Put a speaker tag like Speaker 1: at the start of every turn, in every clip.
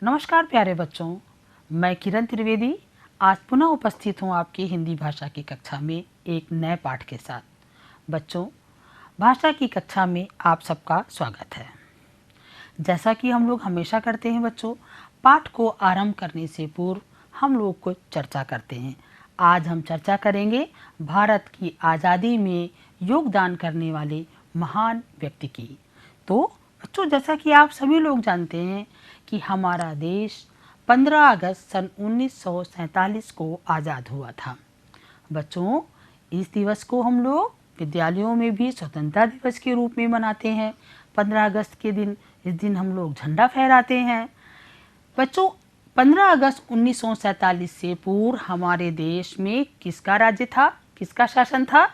Speaker 1: नमस्कार प्यारे बच्चों, मैं किरण त्रिवेदी आज पुनः उपस्थित हूँ आपकी हिंदी भाषा की कक्षा में एक नए पाठ के साथ। बच्चों, भाषा की कक्षा में आप सबका स्वागत है। जैसा कि हम लोग हमेशा करते हैं बच्चों, पाठ को आरंभ करने से पूर्व हम लोग कुछ चर्चा करते हैं। आज हम चर्चा करेंगे भारत की आज़ादी में योगदान करने वाले महान व्यक्ति की। तो बच्चों, जैसा कि आप सभी लोग जानते हैं कि हमारा देश 15 अगस्त सन 1947 को आज़ाद हुआ था। बच्चों, इस दिवस को हम लोग विद्यालयों में भी स्वतंत्रता दिवस के रूप में मनाते हैं। 15 अगस्त के दिन इस दिन हम लोग झंडा फहराते हैं। बच्चों, 15 अगस्त 1947 से पूर्व हमारे देश में किसका राज्य था, किसका शासन था?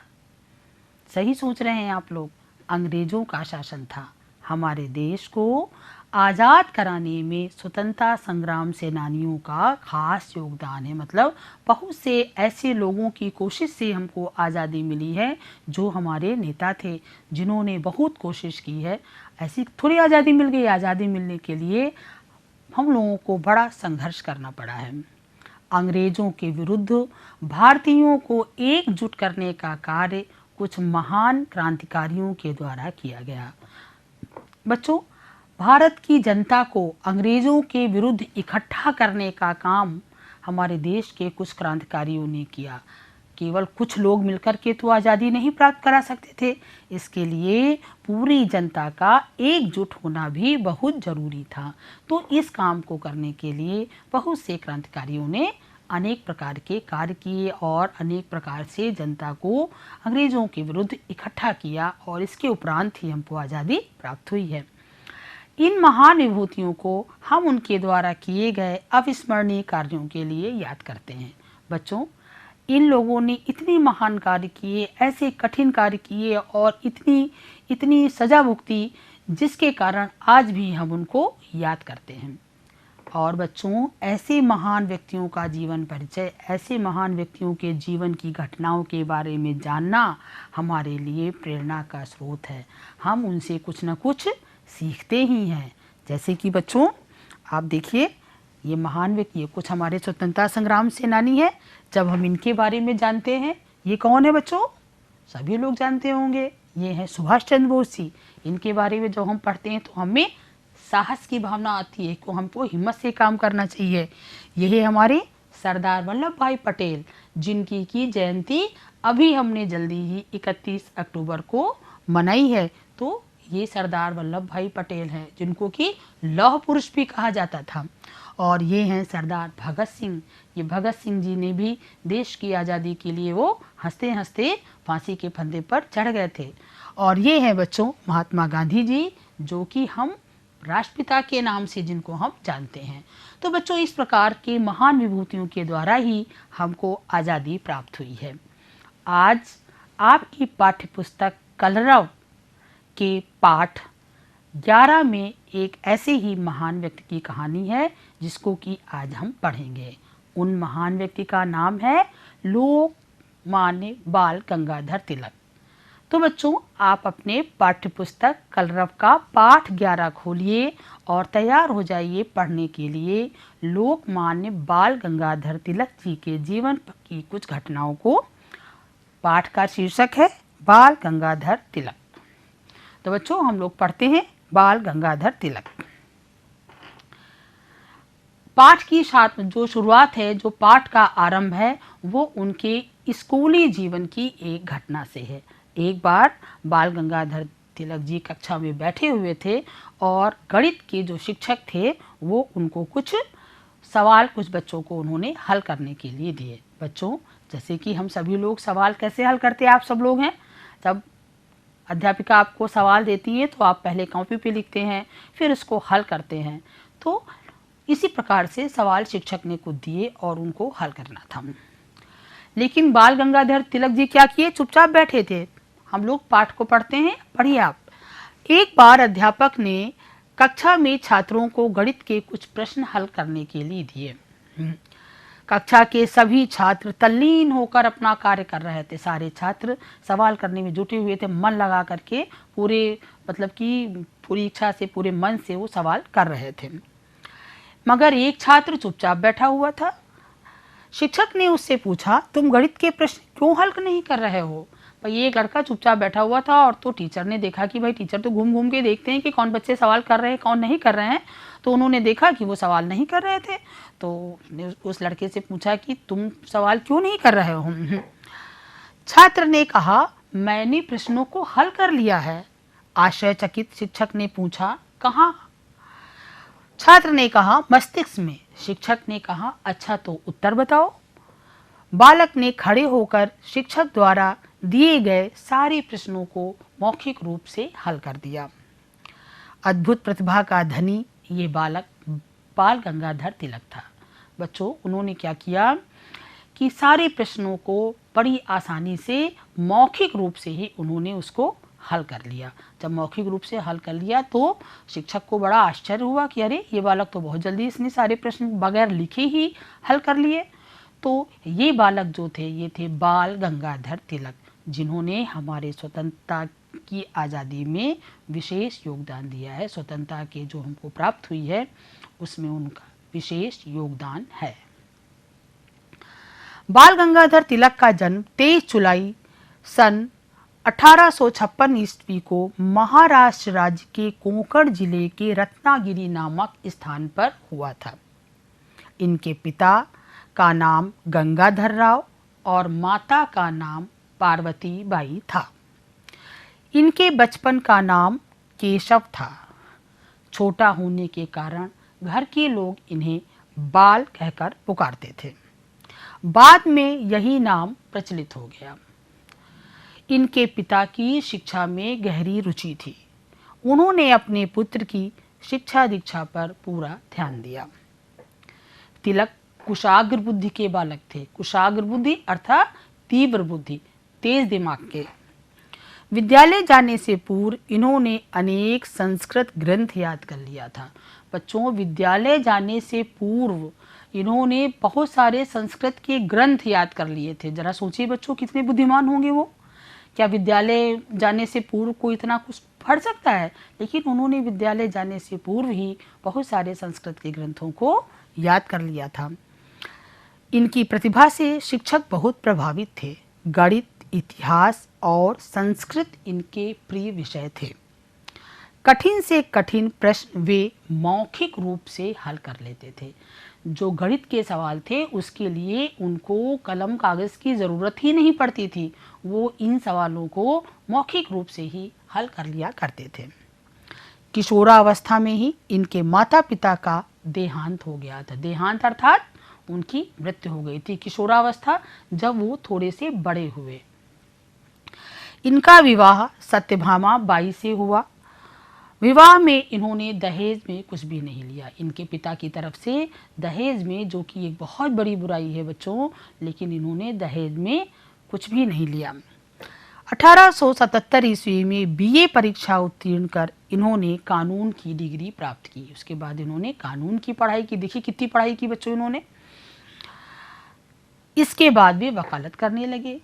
Speaker 1: सही सोच रहे हैं आप लोग, अंग्रेजों का शासन था। हमारे देश को आज़ाद कराने में स्वतंत्रता संग्राम सेनानियों का खास योगदान है। मतलब बहुत से ऐसे लोगों की कोशिश से हमको आज़ादी मिली है, जो हमारे नेता थे, जिन्होंने बहुत कोशिश की है। ऐसी थोड़ी आज़ादी मिल गई, आज़ादी मिलने के लिए हम लोगों को बड़ा संघर्ष करना पड़ा है। अंग्रेजों के विरुद्ध भारतीयों को एकजुट करने का कार्य कुछ महान क्रांतिकारियों के द्वारा किया गया। बच्चों, भारत की जनता को अंग्रेजों के विरुद्ध इकट्ठा करने का काम हमारे देश के कुछ क्रांतिकारियों ने किया। केवल कुछ लोग मिलकर के तो आज़ादी नहीं प्राप्त करा सकते थे, इसके लिए पूरी जनता का एकजुट होना भी बहुत ज़रूरी था। तो इस काम को करने के लिए बहुत से क्रांतिकारियों ने अनेक प्रकार के कार्य किए और अनेक प्रकार से जनता को अंग्रेज़ों के विरुद्ध इकट्ठा किया, और इसके उपरांत ही हमको आज़ादी प्राप्त हुई है। इन महान विभूतियों को हम उनके द्वारा किए गए अविस्मरणीय कार्यों के लिए याद करते हैं। बच्चों, इन लोगों ने इतने महान कार्य किए, ऐसे कठिन कार्य किए और इतनी इतनी सजा भुगती, जिसके कारण आज भी हम उनको याद करते हैं। और बच्चों, ऐसे महान व्यक्तियों का जीवन परिचय, ऐसे महान व्यक्तियों के जीवन की घटनाओं के बारे में जानना हमारे लिए प्रेरणा का स्रोत है। हम उनसे कुछ न कुछ सीखते ही हैं। जैसे कि बच्चों, आप देखिए, ये महान व्यक्ति, ये कुछ हमारे स्वतंत्रता संग्राम सेनानी है। जब हम इनके बारे में जानते हैं, ये कौन है बच्चों? सभी लोग जानते होंगे, ये हैं सुभाष चंद्र बोस जी। इनके बारे में जब हम पढ़ते हैं तो हमें साहस की भावना आती है कि हमको हिम्मत से काम करना चाहिए। यही हमारे सरदार वल्लभ भाई पटेल, जिनकी की जयंती अभी हमने जल्दी ही 31 अक्टूबर को मनाई है। तो ये सरदार वल्लभ भाई पटेल हैं, जिनको कि लौह पुरुष भी कहा जाता था। और ये हैं सरदार भगत सिंह। ये भगत सिंह जी ने भी देश की आज़ादी के लिए वो हंसते हंसते फांसी के फंदे पर चढ़ गए थे। और ये हैं बच्चों महात्मा गांधी जी, जो कि हम राष्ट्रपिता के नाम से जिनको हम जानते हैं। तो बच्चों, इस प्रकार के महान विभूतियों के द्वारा ही हमको आज़ादी प्राप्त हुई है। आज आपकी पाठ्य पुस्तक कलरव के पाठ 11 में एक ऐसे ही महान व्यक्ति की कहानी है, जिसको कि आज हम पढ़ेंगे। उन महान व्यक्ति का नाम है लोकमान्य बाल गंगाधर तिलक। तो बच्चों, आप अपने पाठ्य पुस्तक कलरव का पाठ 11 खोलिए और तैयार हो जाइए पढ़ने के लिए लोकमान्य बाल गंगाधर तिलक जी के जीवन की कुछ घटनाओं को। पाठ का शीर्षक है बाल गंगाधर तिलक। तो बच्चों, हम लोग पढ़ते हैं बाल गंगाधर तिलक। पाठ की जो शुरुआत है, जो पाठ का आरंभ है, वो उनके स्कूली जीवन की एक घटना से है। एक बार बाल गंगाधर तिलक जी कक्षा में बैठे हुए थे और गणित के जो शिक्षक थे वो उनको कुछ सवाल, कुछ बच्चों को उन्होंने हल करने के लिए दिए। बच्चों, जैसे कि हम सभी लोग सवाल कैसे हल करते हैं, आप सब लोग हैं, जब अध्यापिका आपको सवाल देती है तो आप पहले कॉपी पे लिखते हैं, फिर उसको हल करते हैं। तो इसी प्रकार से सवाल शिक्षक ने कुछ दिए और उनको हल करना था। लेकिन बाल गंगाधर तिलक जी क्या किए, चुपचाप बैठे थे। हम लोग पाठ को पढ़ते हैं, पढ़िए आप। एक बार अध्यापक ने कक्षा में छात्रों को गणित के कुछ प्रश्न हल करने के लिए दिए। कक्षा के सभी छात्र तल्लीन होकर अपना कार्य कर रहे थे। सारे छात्र सवाल करने में जुटे हुए थे, मन लगा करके पूरे, मतलब कि पूरी इच्छा से, पूरे मन से वो सवाल कर रहे थे। मगर एक छात्र चुपचाप बैठा हुआ था। शिक्षक ने उससे पूछा, तुम गणित के प्रश्न क्यों हल नहीं कर रहे हो? भाई एक लड़का चुपचाप बैठा हुआ था और तो टीचर ने देखा कि भाई टीचर तो घूम घूम के देखते हैं कि कौन बच्चे सवाल कर रहे हैं कौन नहीं कर रहे हैं। तो उन्होंने देखा कि वो सवाल नहीं कर रहे थे, तो उस लड़के से पूछा कि तुम सवाल क्यों नहीं कर रहे हो? छात्र ने कहा, मैंने प्रश्नों को हल कर लिया है। आश्चर्यचकित शिक्षक ने पूछा, कहाँ? छात्र ने कहा, मस्तिष्क में। शिक्षक ने कहा, अच्छा तो उत्तर बताओ। बालक ने खड़े होकर शिक्षक द्वारा दिए गए सारे प्रश्नों को मौखिक रूप से हल कर दिया। अद्भुत प्रतिभा का धनी ये बालक बाल गंगाधर तिलक था। बच्चों, उन्होंने क्या किया कि सारे प्रश्नों को बड़ी आसानी से मौखिक रूप से ही उन्होंने उसको हल कर लिया। जब मौखिक रूप से हल कर लिया तो शिक्षक को बड़ा आश्चर्य हुआ कि अरे ये बालक तो बहुत जल्दी इसने सारे प्रश्न बगैर लिखे ही हल कर लिए। तो ये बालक जो थे ये थे बाल गंगाधर तिलक, जिन्होंने हमारे स्वतंत्रता की आज़ादी में विशेष योगदान दिया है। स्वतंत्रता के जो हमको प्राप्त हुई है उसमें उनका विशेष योगदान है। बाल गंगाधर तिलक का जन्म 23 जुलाई सन 1856 ईस्वी को महाराष्ट्र राज्य के कोंकण जिले के रत्नागिरी नामक स्थान पर हुआ था। इनके पिता का नाम गंगाधर राव और माता का नाम पार्वती बाई था। इनके बचपन का नाम केशव था। छोटा होने के कारण घर के लोग इन्हें बाल कहकर पुकारते थे। बाद में यही नाम प्रचलित हो गया। इनके पिता की शिक्षा में गहरी रुचि थी। उन्होंने अपने पुत्र की शिक्षा दीक्षा पर पूरा ध्यान दिया। तिलक कुशाग्र बुद्धि के बालक थे। कुशाग्र बुद्धि अर्थात तीव्र बुद्धि, तेज दिमाग के। विद्यालय जाने से पूर्व इन्होंने अनेक संस्कृत ग्रंथ याद कर लिया था। बच्चों, विद्यालय जाने से पूर्व इन्होंने बहुत सारे संस्कृत के ग्रंथ याद कर लिए थे। जरा सोचिए बच्चों, कितने बुद्धिमान होंगे वो। क्या विद्यालय जाने से पूर्व कोई इतना कुछ पढ़ सकता है? लेकिन उन्होंने विद्यालय जाने से पूर्व ही बहुत सारे संस्कृत के ग्रंथों को याद कर लिया था। इनकी प्रतिभा से शिक्षक बहुत प्रभावित थे। गणित, इतिहास और संस्कृत इनके प्रिय विषय थे। कठिन से कठिन प्रश्न वे मौखिक रूप से हल कर लेते थे। जो गणित के सवाल थे उसके लिए उनको कलम कागज़ की ज़रूरत ही नहीं पड़ती थी। वो इन सवालों को मौखिक रूप से ही हल कर लिया करते थे। किशोरावस्था में ही इनके माता पिता का देहांत हो गया था। देहांत अर्थात उनकी मृत्यु हो गई थी। किशोरावस्था जब वो थोड़े से बड़े हुए। इनका विवाह सत्यभामा बाई से हुआ। विवाह में इन्होंने दहेज में कुछ भी नहीं लिया। इनके पिता की तरफ से दहेज में, जो कि एक बहुत बड़ी बुराई है बच्चों, लेकिन इन्होंने दहेज में कुछ भी नहीं लिया। 1877 ईस्वी में बीए परीक्षा उत्तीर्ण कर इन्होंने कानून की डिग्री प्राप्त की। उसके बाद इन्होंने कानून की पढ़ाई की। देखिए कितनी पढ़ाई की बच्चों इन्होंने। इसके बाद वे वकालत करने लगे।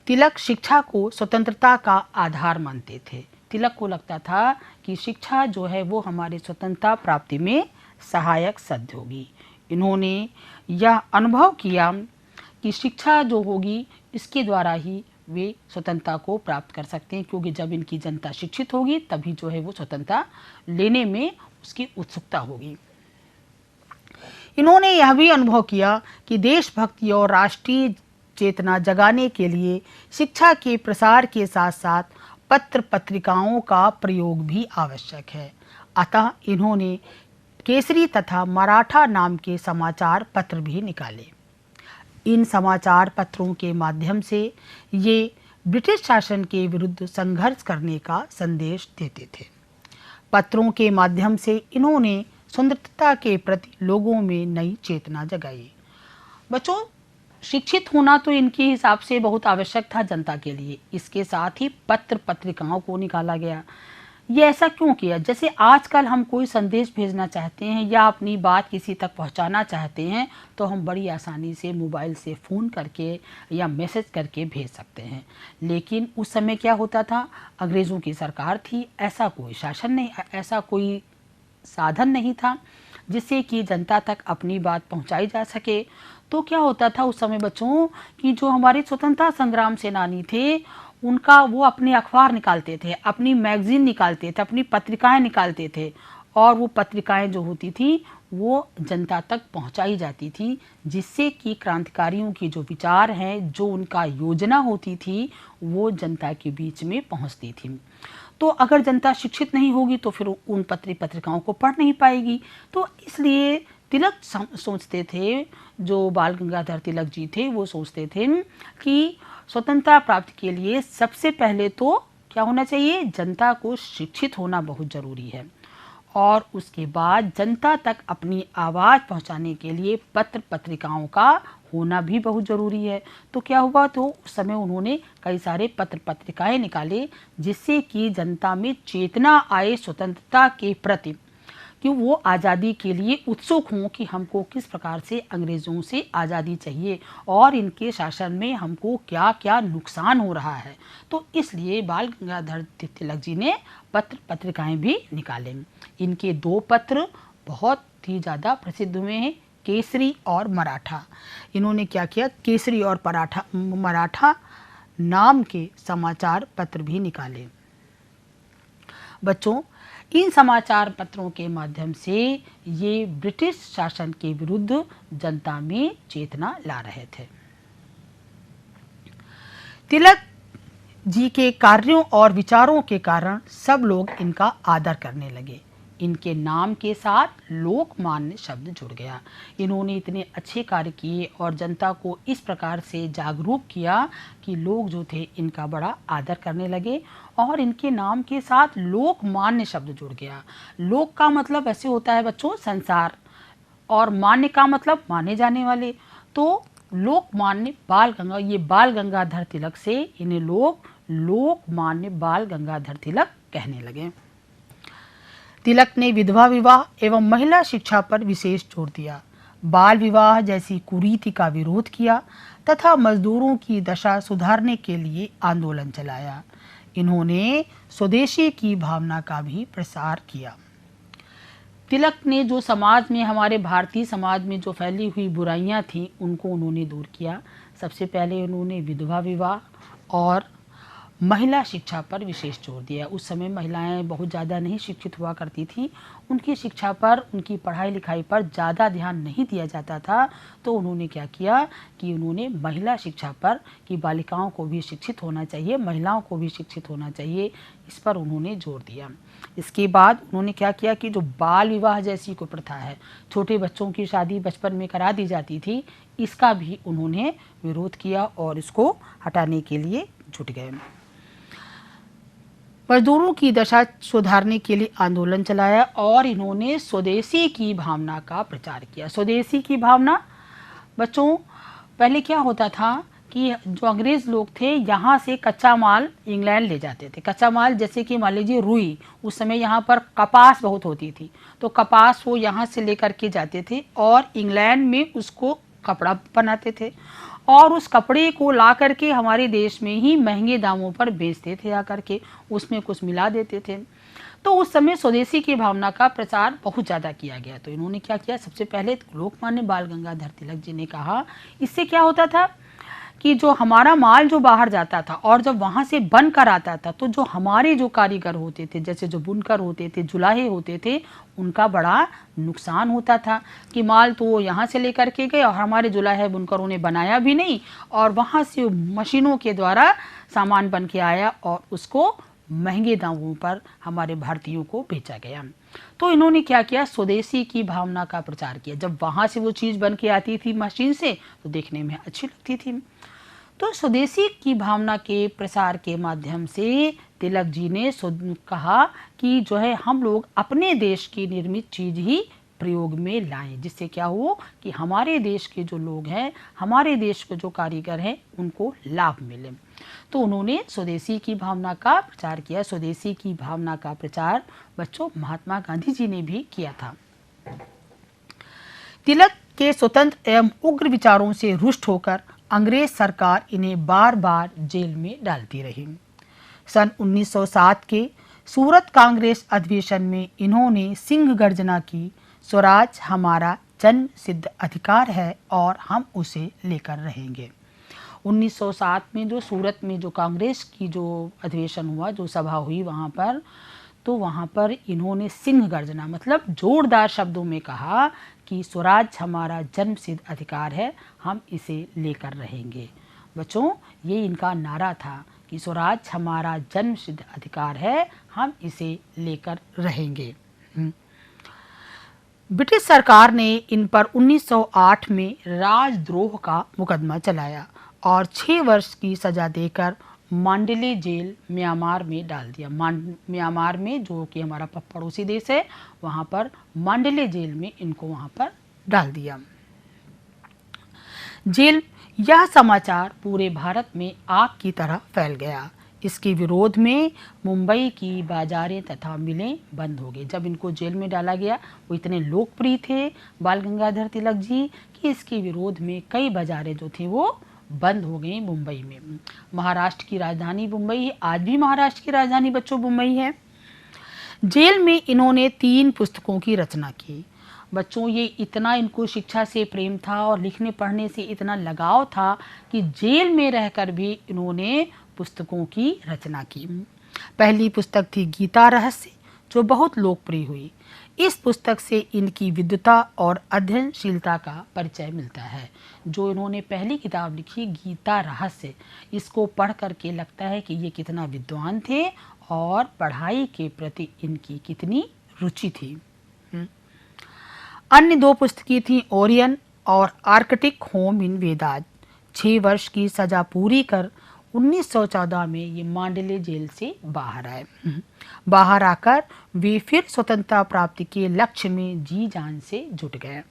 Speaker 1: तिलक शिक्षा को स्वतंत्रता का आधार मानते थे। तिलक को लगता था कि शिक्षा जो है वो हमारी स्वतंत्रता प्राप्ति में सहायक सिद्ध होगी। इन्होंने यह अनुभव किया कि शिक्षा जो होगी इसके द्वारा ही वे स्वतंत्रता को प्राप्त कर सकते हैं, क्योंकि जब इनकी जनता शिक्षित होगी तभी जो है वो स्वतंत्रता लेने में उसकी उत्सुकता होगी। इन्होंने यह भी अनुभव किया कि देशभक्ति और राष्ट्रीय चेतना जगाने के लिए शिक्षा के प्रसार के साथ साथ पत्र पत्रिकाओं का प्रयोग भी आवश्यक है। अतः इन्होंने केसरी तथा मराठा नाम के समाचार पत्र भी निकाले। इन समाचार पत्रों के माध्यम से ये ब्रिटिश शासन के विरुद्ध संघर्ष करने का संदेश देते थे। पत्रों के माध्यम से इन्होंने स्वतंत्रता के प्रति लोगों में नई चेतना जगाई। बच्चों, शिक्षित होना तो इनके हिसाब से बहुत आवश्यक था जनता के लिए। इसके साथ ही पत्र पत्रिकाओं को निकाला गया। ये ऐसा क्यों किया? जैसे आजकल हम कोई संदेश भेजना चाहते हैं या अपनी बात किसी तक पहुंचाना चाहते हैं तो हम बड़ी आसानी से मोबाइल से फ़ोन करके या मैसेज करके भेज सकते हैं। लेकिन उस समय क्या होता था, अंग्रेज़ों की सरकार थी, ऐसा कोई शासन नहीं, ऐसा कोई साधन नहीं था जिससे कि जनता तक अपनी बात पहुंचाई जा सके। तो क्या होता था उस समय बच्चों कि जो हमारे स्वतंत्रता संग्राम सेनानी थे, उनका वो अपने अखबार निकालते थे, अपनी मैगजीन निकालते थे, अपनी पत्रिकाएं निकालते थे, और वो पत्रिकाएं जो होती थी वो जनता तक पहुंचाई जाती थी, जिससे कि क्रांतिकारियों की जो विचार हैं, जो उनका योजना होती थी, वो जनता के बीच में पहुंचती थी। तो अगर जनता शिक्षित नहीं होगी तो फिर उन पत्रिकाओं को पढ़ नहीं पाएगी। तो इसलिए तिलक सोचते थे, जो बाल गंगाधर तिलक जी थे, वो सोचते थे कि स्वतंत्रता प्राप्ति के लिए सबसे पहले तो क्या होना चाहिए, जनता को शिक्षित होना बहुत ज़रूरी है, और उसके बाद जनता तक अपनी आवाज़ पहुंचाने के लिए पत्र पत्रिकाओं का होना भी बहुत ज़रूरी है। तो क्या हुआ, तो उस समय उन्होंने कई सारे पत्र पत्रिकाएं निकाले, जिससे कि जनता में चेतना आए स्वतंत्रता के प्रति, कि वो आज़ादी के लिए उत्सुक हों कि हमको किस प्रकार से अंग्रेज़ों से आज़ादी चाहिए और इनके शासन में हमको क्या क्या नुकसान हो रहा है। तो इसलिए बाल गंगाधर तिलक जी ने पत्र पत्रिकाएं भी निकाले। इनके 2 पत्र बहुत ही ज़्यादा प्रसिद्ध हुए हैं, केसरी और मराठा। इन्होंने क्या किया, केसरी और मराठा नाम के समाचार पत्र भी निकाले। बच्चों, इन समाचार पत्रों के माध्यम से ये ब्रिटिश शासन के विरुद्ध जनता में चेतना ला रहे थे। तिलक जी के कार्यों और विचारों के कारण सब लोग इनका आदर करने लगे। इनके नाम के साथ लोकमान्य शब्द जुड़ गया। इन्होंने इतने अच्छे कार्य किए और जनता को इस प्रकार से जागरूक किया कि लोग जो थे इनका बड़ा आदर करने लगे, और इनके नाम के साथ लोकमान्य शब्द जुड़ गया। लोक का मतलब ऐसे होता है बच्चों संसार, और मान्य का मतलब माने जाने वाले। तो लोकमान्य ये बाल गंगाधर तिलक से इन्हें लोग लोकमान्य बाल गंगाधर तिलक कहने लगे। तिलक ने विधवा विवाह एवं महिला शिक्षा पर विशेष जोर दिया, बाल विवाह जैसी कुरीति का विरोध किया तथा मजदूरों की दशा सुधारने के लिए आंदोलन चलाया। इन्होंने स्वदेशी की भावना का भी प्रसार किया। तिलक ने जो समाज में, हमारे भारतीय समाज में जो फैली हुई बुराइयां थीं, उनको उन्होंने दूर किया। सबसे पहले उन्होंने विधवा विवाह और महिला शिक्षा पर विशेष जोर दिया। उस समय महिलाएं बहुत ज़्यादा नहीं शिक्षित हुआ करती थी, उनकी शिक्षा पर, उनकी पढ़ाई लिखाई पर ज़्यादा ध्यान नहीं दिया जाता था। तो उन्होंने क्या किया कि उन्होंने महिला शिक्षा पर, कि बालिकाओं को भी शिक्षित होना चाहिए, महिलाओं को भी शिक्षित होना चाहिए, इस पर उन्होंने जोर दिया। इसके बाद उन्होंने क्या किया कि जो बाल विवाह जैसी कोई प्रथा है, छोटे बच्चों की शादी बचपन में करा दी जाती थी, इसका भी उन्होंने विरोध किया और इसको हटाने के लिए जुट गए। मजदूरों की दशा सुधारने के लिए आंदोलन चलाया और इन्होंने स्वदेशी की भावना का प्रचार किया। स्वदेशी की भावना बच्चों, पहले क्या होता था कि जो अंग्रेज लोग थे यहाँ से कच्चा माल इंग्लैंड ले जाते थे। कच्चा माल जैसे कि मान लीजिए रुई, उस समय यहाँ पर कपास बहुत होती थी, तो कपास वो यहाँ से लेकर के जाते थे और इंग्लैंड में उसको कपड़ा बनाते थे, और उस कपड़े को ला करके हमारे देश में ही महंगे दामों पर बेचते थे, आकर के उसमें कुछ मिला देते थे। तो उस समय स्वदेशी की भावना का प्रचार बहुत ज़्यादा किया गया। तो इन्होंने क्या किया, सबसे पहले लोकमान्य बाल गंगाधर तिलक जी ने कहा, इससे क्या होता था कि जो हमारा माल जो बाहर जाता था और जब वहाँ से बन कर आता था, तो जो हमारे जो कारीगर होते थे, जैसे जो बुनकर होते थे, जुलाहे होते थे, उनका बड़ा नुकसान होता था कि माल तो वो यहाँ से लेकर के गए और हमारे जुलाहे बुनकरों ने बनाया भी नहीं, और वहाँ से मशीनों के द्वारा सामान बन के आया और उसको महंगे दामों पर हमारे भारतीयों को बेचा गया। तो इन्होंने क्या किया, स्वदेशी की भावना का प्रचार किया। जब वहाँ से वो चीज़ बन के आती थी मशीन से, तो देखने में अच्छी लगती थी। तो स्वदेशी की भावना के प्रसार के माध्यम से तिलक जी ने कहा कि जो है हम लोग अपने देश की निर्मित चीज़ ही प्रयोग में लाएं, जिससे क्या हो कि हमारे देश के जो लोग हैं, हमारे देश के जो कारीगर हैं, उनको लाभ मिले। तो उन्होंने स्वदेशी की भावना का प्रचार किया। स्वदेशी की भावना का प्रचार बच्चों महात्मा गांधी जी ने भी किया था। तिलक के स्वतंत्र एवं उग्र विचारों से रुष्ट होकर अंग्रेज सरकार इन्हें बार बार जेल में डालती रही। सन 1907 के सूरत कांग्रेस अधिवेशन में इन्होंने सिंह गर्जना की, स्वराज हमारा जन्म सिद्ध अधिकार है और हम उसे लेकर रहेंगे। 1907 में जो सूरत में जो कांग्रेस की जो अधिवेशन हुआ, जो सभा हुई वहाँ पर, तो वहाँ पर इन्होंने सिंह गर्जना मतलब जोरदार शब्दों में कहा कि स्वराज हमारा जन्म सिद्ध अधिकार है, हम इसे लेकर रहेंगे। बच्चों, ये इनका नारा था कि स्वराज हमारा जन्म सिद्ध अधिकार है, हम इसे लेकर रहेंगे। ब्रिटिश सरकार ने इन पर 1908 में राजद्रोह का मुकदमा चलाया और 6 वर्ष की सजा देकर मांडले जेल म्यांमार में डाल दिया। म्यांमार में, जो कि हमारा पड़ोसी देश है, वहाँ पर मांडले जेल में इनको वहाँ पर डाल दिया। जेल यह समाचार पूरे भारत में आग की तरह फैल गया। इसके विरोध में मुंबई की बाजारें तथा मिलें बंद हो गई। जब इनको जेल में डाला गया, वो इतने लोकप्रिय थे बाल गंगाधर तिलक जी कि इसके विरोध में कई बाजारें जो थी वो बंद हो गई मुंबई में। महाराष्ट्र की राजधानी मुंबई है, आज भी महाराष्ट्र की राजधानी बच्चों मुंबई है। जेल में इन्होंने 3 पुस्तकों की रचना की। बच्चों, ये इतना इनको शिक्षा से प्रेम था और लिखने पढ़ने से इतना लगाव था कि जेल में रहकर भी इन्होंने पुस्तकों की रचना की। पहली पुस्तक थी गीता रहस्य, जो बहुत लोकप्रिय हुई। इस पुस्तक से इनकी विद्वता और अध्ययनशीलता का परिचय मिलता है। जो इन्होंने पहली किताब लिखी गीता रहस्य, इसको पढ़ करके लगता है कि ये कितना विद्वान थे और पढ़ाई के प्रति इनकी कितनी रुचि थी। अन्य 2 पुस्तकें थी ओरियन और आर्कटिक होम इन वेदांत। 6 वर्ष की सजा पूरी कर 1914 में ये मांडले जेल से बाहर आए। बाहर आकर वे फिर स्वतंत्रता प्राप्ति के लक्ष्य में जी जान से जुट गए।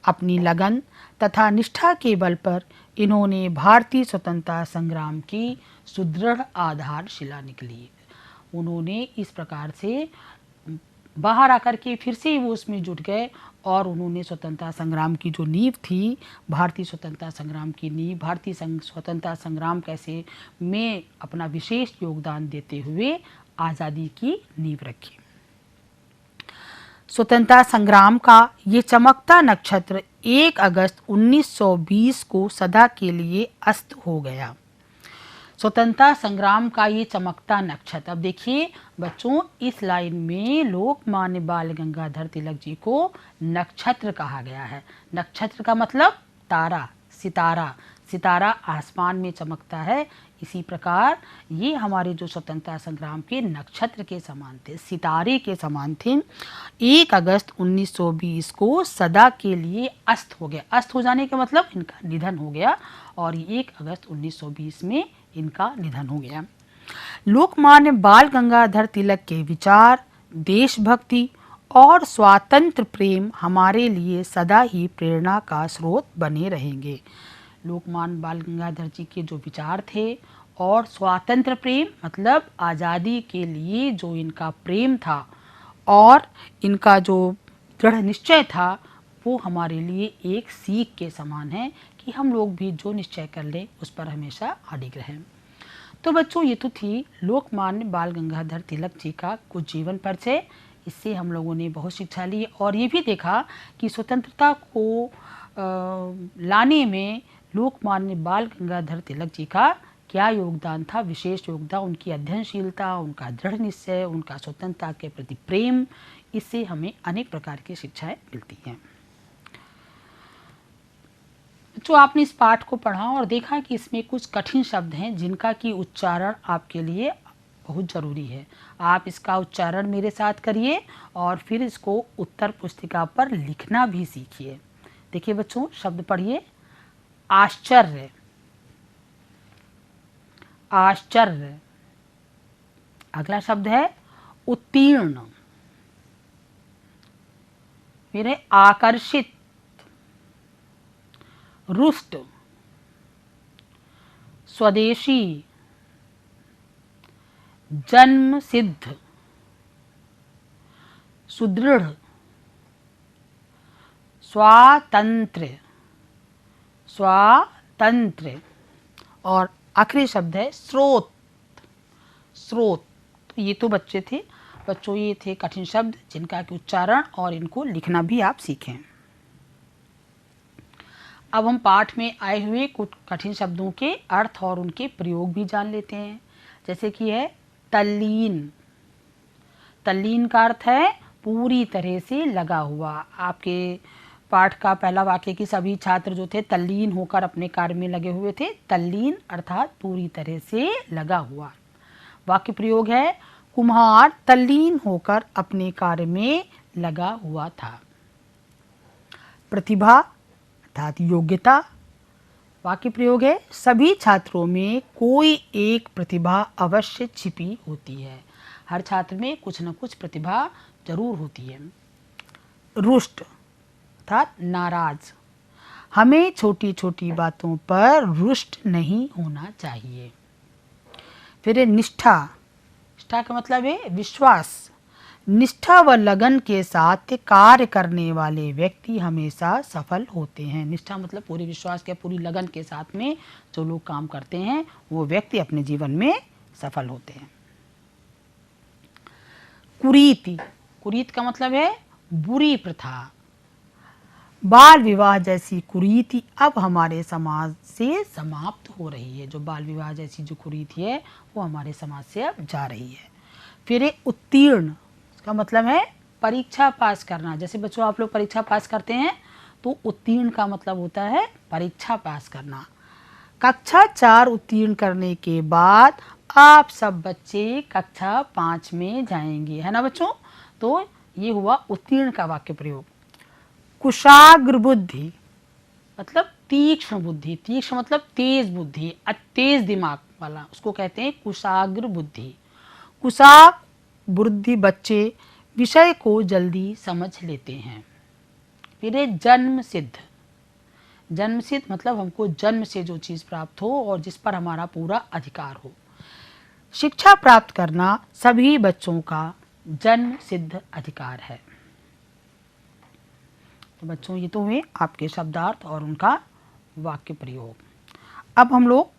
Speaker 1: अपनी लगन तथा निष्ठा के बल पर इन्होंने भारतीय स्वतंत्रता संग्राम की सुदृढ़ आधारशिला निकली। उन्होंने इस प्रकार से बाहर आकर के फिर से वो उसमें जुट गए और उन्होंने स्वतंत्रता संग्राम की जो नींव थी, भारतीय स्वतंत्रता संग्राम की नींव, भारतीय स्वतंत्रता संग्राम कैसे में अपना विशेष योगदान देते हुए आज़ादी की नींव रखी। स्वतंत्रता संग्राम का ये चमकता नक्षत्र 1 अगस्त 1920 को सदा के लिए अस्त हो गया। स्वतंत्रता संग्राम का ये चमकता नक्षत्र, अब देखिए बच्चों, इस लाइन में लोकमान्य बाल गंगाधर तिलक जी को नक्षत्र कहा गया है। नक्षत्र का मतलब तारा, सितारा। सितारा आसमान में चमकता है, इसी प्रकार ये हमारे जो स्वतंत्रता संग्राम के नक्षत्र के समान थे, सितारे के समान थे। 1 अगस्त 1920 को सदा के लिए अस्त हो गया। अस्त हो जाने का मतलब इनका निधन हो गया और 1 अगस्त 1920 में इनका निधन हो गया। लोकमान्य बाल गंगाधर तिलक के विचार, देशभक्ति और स्वातंत्र प्रेम हमारे लिए सदा ही प्रेरणा का स्रोत बने रहेंगे। लोकमान्य बाल गंगाधर जी के जो विचार थे और स्वातंत्र प्रेम मतलब आज़ादी के लिए जो इनका प्रेम था और इनका जो दृढ़ निश्चय था, वो हमारे लिए एक सीख के समान है कि हम लोग भी जो निश्चय कर लें उस पर हमेशा अडिग रहें। तो बच्चों, ये तो थी लोकमान्य बाल गंगाधर तिलक जी का कुछ जीवन परिचय। इससे हम लोगों ने बहुत शिक्षा ली और ये भी देखा कि स्वतंत्रता को लाने में लोकमान्य बाल गंगाधर तिलक जी का क्या योगदान था, विशेष योगदान। उनकी अध्ययनशीलता, उनका दृढ़ निश्चय, उनका स्वतंत्रता के प्रति प्रेम, इससे हमें अनेक प्रकार की शिक्षाएं मिलती हैं। जो आपने इस पाठ को पढ़ा और देखा कि इसमें कुछ कठिन शब्द हैं जिनका कि उच्चारण आपके लिए बहुत ज़रूरी है। आप इसका उच्चारण मेरे साथ करिए और फिर इसको उत्तर पुस्तिका पर लिखना भी सीखिए। देखिए बच्चों, शब्द पढ़िए। आश्चर्य, आश्चर्य। अगला शब्द है उत्तीर्ण, फिर है आकर्षित, रुष्ट, स्वदेशी, जन्म सिद्ध, सुदृढ़, स्वातंत्र, स्वातंत्र। और आखिरी शब्द है स्रोत, स्रोत। तो ये तो बच्चे थे। बच्चों ये थे कठिन शब्द जिनका कि उच्चारण और इनको लिखना भी आप सीखें। अब हम पाठ में आए हुए कुछ कठिन शब्दों के अर्थ और उनके प्रयोग भी जान लेते हैं। जैसे कि है तल्लीन। तल्लीन का अर्थ है पूरी तरह से लगा हुआ। आपके पाठ का पहला वाक्य कि सभी छात्र जो थे तल्लीन होकर अपने कार्य में लगे हुए थे। तल्लीन अर्थात पूरी तरह से लगा हुआ। वाक्य प्रयोग है कुम्हार तल्लीन होकर अपने कार्य में लगा हुआ था। प्रतिभा अर्थात योग्यता। वाक्य प्रयोग है सभी छात्रों में कोई एक प्रतिभा अवश्य छिपी होती है। हर छात्र में कुछ न कुछ प्रतिभा जरूर होती है। रुष्ट अर्थात नाराज। हमें छोटी छोटी बातों पर रुष्ट नहीं होना चाहिए। फिर है निष्ठा। निष्ठा का मतलब है विश्वास। निष्ठा व लगन के साथ कार्य करने वाले व्यक्ति हमेशा सफल होते हैं। निष्ठा मतलब पूरे विश्वास के पूरी लगन के साथ में जो लोग काम करते हैं वो व्यक्ति अपने जीवन में सफल होते हैं। कुरीति। कुरीत का मतलब है बुरी प्रथा। बाल विवाह जैसी कुरीति अब हमारे समाज से समाप्त हो रही है। जो बाल विवाह जैसी जो कुरीति है वो हमारे समाज से अब जा रही है। फिर है उत्तीर्ण। इसका मतलब है परीक्षा पास करना। जैसे बच्चों आप लोग परीक्षा पास करते हैं तो उत्तीर्ण का मतलब होता है परीक्षा पास करना। कक्षा 4 उत्तीर्ण करने के बाद आप सब बच्चे कक्षा 5 में जाएंगे, है ना बच्चों। तो ये हुआ उत्तीर्ण का वाक्य प्रयोग। कुशाग्र बुद्धि मतलब तीक्ष्ण बुद्धि। तीक्ष्ण मतलब तेज बुद्धि, तेज दिमाग वाला, उसको कहते हैं कुशाग्र बुद्धि। कुशाग्र बुद्धि बच्चे विषय को जल्दी समझ लेते हैं। फिर है जन्म सिद्ध। जन्म सिद्ध मतलब हमको जन्म से जो चीज़ प्राप्त हो और जिस पर हमारा पूरा अधिकार हो। शिक्षा प्राप्त करना सभी बच्चों का जन्म सिद्ध अधिकार है। तो बच्चों ये तो हुए आपके शब्दार्थ और उनका वाक्य प्रयोग। अब हम लोग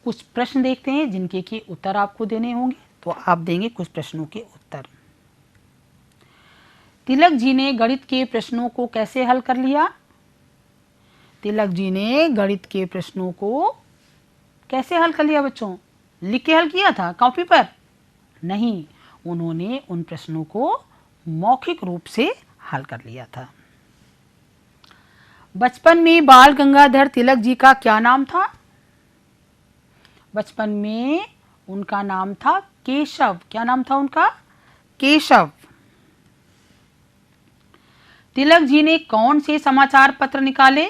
Speaker 1: कुछ प्रश्न देखते हैं जिनके कि उत्तर आपको देने होंगे। तो आप देंगे कुछ प्रश्नों के उत्तर। तिलक जी ने गणित के प्रश्नों को कैसे हल कर लिया? तिलक जी ने गणित के प्रश्नों को कैसे हल कर लिया बच्चों? लिख के हल किया था कॉपी पर? नहीं, उन्होंने उन प्रश्नों को मौखिक रूप से हल कर लिया था। बचपन में बाल गंगाधर तिलक जी का क्या नाम था? बचपन में उनका नाम था केशव। क्या नाम था उनका? केशव। तिलक जी ने कौन से समाचार पत्र निकाले?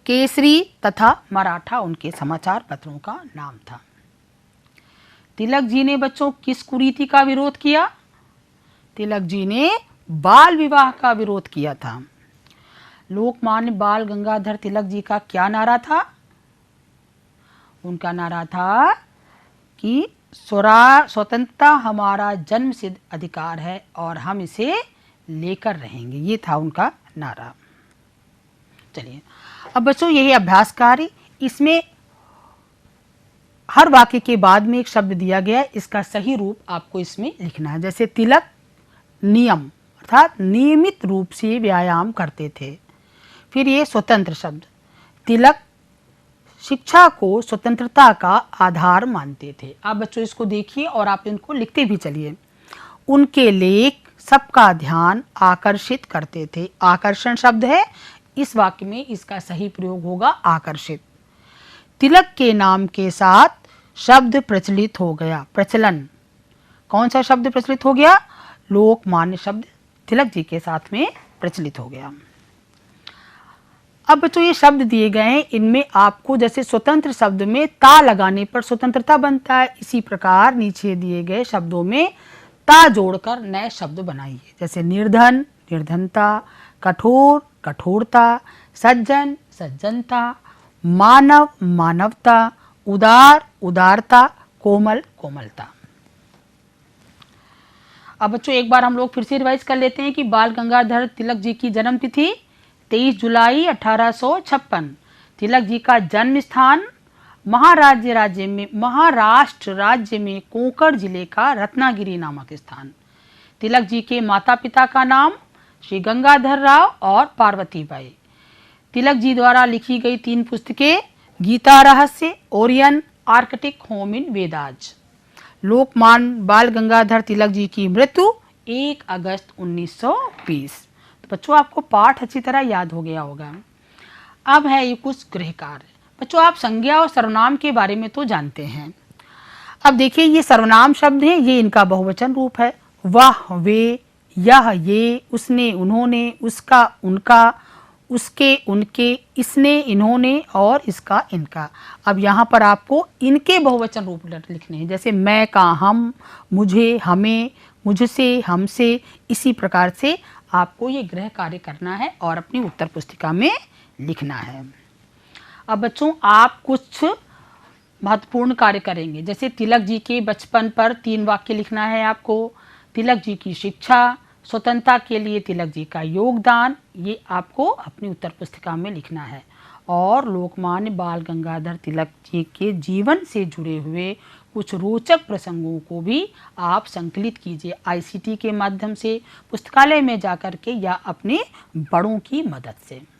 Speaker 1: केसरी तथा मराठा उनके समाचार पत्रों का नाम था। तिलक जी ने बच्चों किस कुरीति का विरोध किया? तिलक जी ने बाल विवाह का विरोध किया था। लोकमान्य बाल गंगाधर तिलक जी का क्या नारा था? उनका नारा था कि स्वतंत्रता हमारा जन्मसिद्ध अधिकार है और हम इसे लेकर रहेंगे। ये था उनका नारा। चलिए अब बच्चों यही अभ्यास कार्य। इसमें हर वाक्य के बाद में एक शब्द दिया गया है, इसका सही रूप आपको इसमें लिखना है। जैसे तिलक नियम अर्थात नियमित रूप से व्यायाम करते थे। फिर ये स्वतंत्र शब्द, तिलक शिक्षा को स्वतंत्रता का आधार मानते थे। आप बच्चों इसको देखिए और आप इनको लिखते भी चलिए। उनके लेख सबका ध्यान आकर्षित करते थे। आकर्षण शब्द है, इस वाक्य में इसका सही प्रयोग होगा आकर्षित। तिलक के नाम के साथ शब्द प्रचलित हो गया। प्रचलन, कौन सा शब्द प्रचलित हो गया? लोकमान्य शब्द तिलक जी के साथ में प्रचलित हो गया। अब बच्चों ये शब्द दिए गए हैं, इनमें आपको जैसे स्वतंत्र शब्द में ता लगाने पर स्वतंत्रता बनता है, इसी प्रकार नीचे दिए गए शब्दों में ता जोड़कर नए शब्द बनाइए। जैसे निर्धन निर्धनता, कठोर कठोरता, सज्जन सज्जनता, मानव मानवता, उदार उदारता, कोमल कोमलता। अब बच्चों एक बार हम लोग फिर से रिवाइज कर लेते हैं कि बाल गंगाधर तिलक जी की जन्म तिथि 23 जुलाई 1856। तिलक जी का जन्म स्थान महाराष्ट्र राज्य में कोंकण जिले का रत्नागिरी नामक स्थान। तिलक जी के माता पिता का नाम श्री गंगाधर राव और पार्वतीबाई। तिलक जी द्वारा लिखी गई 3 पुस्तकें गीता रहस्य, Orion, Arctic home in Vedas. Lokmanya बाल गंगाधर तिलक जी की मृत्यु 1 अगस्त 1920। तो बच्चों आपको पाठ अच्छी तरह याद हो गया होगा। अब है ये कुछ गृह कार्य। बच्चों आप संज्ञा और सर्वनाम के बारे में तो जानते हैं। अब देखिए ये सर्वनाम शब्द है, ये इनका बहुवचन रूप है। वह, वे, यह, ये, उसने, उन्होंने, उसका, उनका, उसके, उनके, इसने, इन्होंने और इसका, इनका। अब यहाँ पर आपको इनके बहुवचन रूप लिखने हैं, जैसे मैं का हम, मुझे, हमें, मुझसे, हमसे। इसी प्रकार से आपको ये गृह कार्य करना है और अपनी उत्तर पुस्तिका में लिखना है। अब बच्चों आप कुछ महत्वपूर्ण कार्य करेंगे, जैसे तिलक जी के बचपन पर 3 वाक्य लिखना है आपको। तिलक जी की शिक्षा, स्वतंत्रता के लिए तिलक जी का योगदान, ये आपको अपनी उत्तर पुस्तिका में लिखना है। और लोकमान्य बाल गंगाधर तिलक जी के जीवन से जुड़े हुए कुछ रोचक प्रसंगों को भी आप संकलित कीजिए आईसीटी के माध्यम से, पुस्तकालय में जाकर के या अपने बड़ों की मदद से।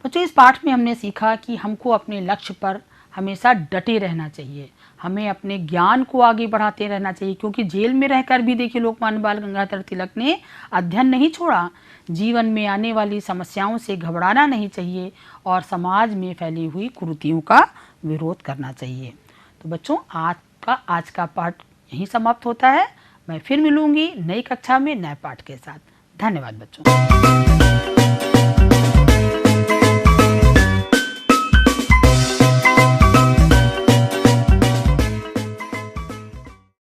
Speaker 1: बच्चों इस पाठ में हमने सीखा कि हमको अपने लक्ष्य पर हमेशा डटे रहना चाहिए, हमें अपने ज्ञान को आगे बढ़ाते रहना चाहिए, क्योंकि जेल में रहकर भी देखिए लोकमान्य बाल गंगाधर तिलक ने अध्ययन नहीं छोड़ा। जीवन में आने वाली समस्याओं से घबराना नहीं चाहिए और समाज में फैली हुई कुरीतियों का विरोध करना चाहिए। तो बच्चों आज का पाठ यहीं समाप्त होता है। मैं फिर मिलूंगी नई कक्षा में नए पाठ के साथ। धन्यवाद बच्चों।